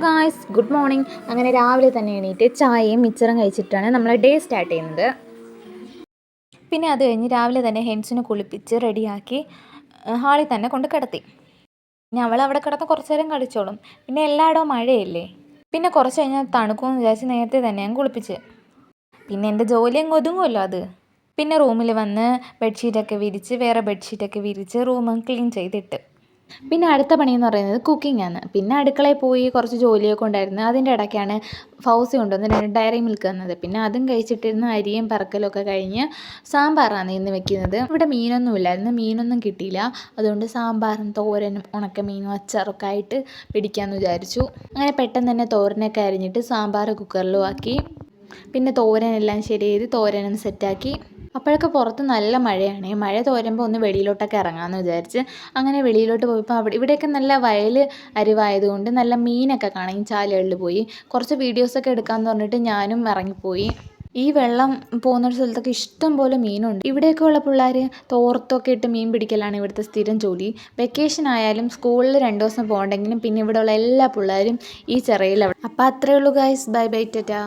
Guys, good morning. അങ്ങനെ രാവിലെ തന്നെ എണീറ്റ് ചായയും മിച്ചറും കഴിച്ചിട്ടാണ് നമ്മൾ ഡേ സ്റ്റാർട്ട് ചെയ്യുന്നത്. പിന്നെ അത് കഴിഞ്ഞ് രാവിലെ തന്നെ ഹെൻസിനെ കുളിപ്പിച്ച് റെഡിയാക്കി ഹാളിൽ തന്നെ കൊണ്ട് കിടത്തി. പിന്നെ അവൾ അവിടെ കിടന്ന് കുറച്ച് നേരം കളിച്ചോളും. പിന്നെ എല്ലായിടവും മഴയല്ലേ, പിന്നെ കുറച്ച് കഴിഞ്ഞാൽ തണുക്കുമെന്ന് വിചാരിച്ച് നേരത്തെ തന്നെ ഞാൻ കുളിപ്പിച്ച്. പിന്നെ എൻ്റെ ജോലി അങ്ങ് ഒതുങ്ങുമല്ലോ അത്. പിന്നെ റൂമിൽ വന്ന് ബെഡ്ഷീറ്റൊക്കെ വിരിച്ച് റൂം ക്ലീൻ ചെയ്തിട്ട് പിന്നെ അടുത്ത പണിയെന്ന് പറയുന്നത് കുക്കിംഗ് ആണ്. പിന്നെ അടുക്കളയിൽ പോയി കുറച്ച് ജോലിയൊക്കെ ഉണ്ടായിരുന്നു. അതിൻ്റെ ഇടയ്ക്കാണ് ഫൗസി കൊണ്ടുവന്ന് 2 ഡയറി മിൽക്ക് തന്നത്. പിന്നെ അതും കഴിച്ചിട്ടിരുന്ന് അരിയും പറക്കലൊക്കെ കഴിഞ്ഞ് സാമ്പാറാണ് ഇന്ന് വെക്കുന്നത്. ഇവിടെ മീനൊന്നും ഇല്ലായിരുന്നു, മീനൊന്നും കിട്ടിയില്ല. അതുകൊണ്ട് സാമ്പാറും തോരനും ഉണക്കമീനും അച്ചാറൊക്കെ ആയിട്ട് പിടിക്കാമെന്ന് വിചാരിച്ചു. അങ്ങനെ പെട്ടെന്ന് തന്നെ തോരനൊക്കെ അരിഞ്ഞിട്ട് സാമ്പാർ കുക്കറിലും ആക്കി. പിന്നെ തോരനെല്ലാം ശരി ചെയ്ത് തോരനും സെറ്റാക്കി. അപ്പോഴൊക്കെ പുറത്ത് നല്ല മഴയാണ്. മഴ തോരുമ്പോൾ ഒന്ന് വെളിയിലോട്ടൊക്കെ ഇറങ്ങാമെന്ന് വിചാരിച്ച് അങ്ങനെ വെളിയിലോട്ട് പോയപ്പോൾ ഇവിടെയൊക്കെ നല്ല വയൽ അരിവായതുകൊണ്ട് നല്ല മീനൊക്കെ കാണാം. ഈ ചാലുകളിൽ പോയി കുറച്ച് വീഡിയോസൊക്കെ എടുക്കാമെന്ന് പറഞ്ഞിട്ട് ഞാനും ഇറങ്ങിപ്പോയി. ഈ വെള്ളം പോകുന്ന സ്ഥലത്തൊക്കെ ഇഷ്ടം പോലെ മീനുണ്ട്. ഇവിടെയൊക്കെ ഉള്ള പിള്ളേർ തോർത്തൊക്കെ ഇട്ട് മീൻ പിടിക്കലാണ് ഇവിടുത്തെ സ്ഥിരം ജോലി. വെക്കേഷൻ ആയാലും സ്കൂളിൽ 2 ദിവസം പോകണ്ടെങ്കിലും പിന്നെ ഇവിടെയുള്ള എല്ലാ പിള്ളേരും ഈ ചിറയിൽ. അപ്പോൾ അത്രയേ ഉള്ളൂ ഗൈസ്. Bye bye, Tata.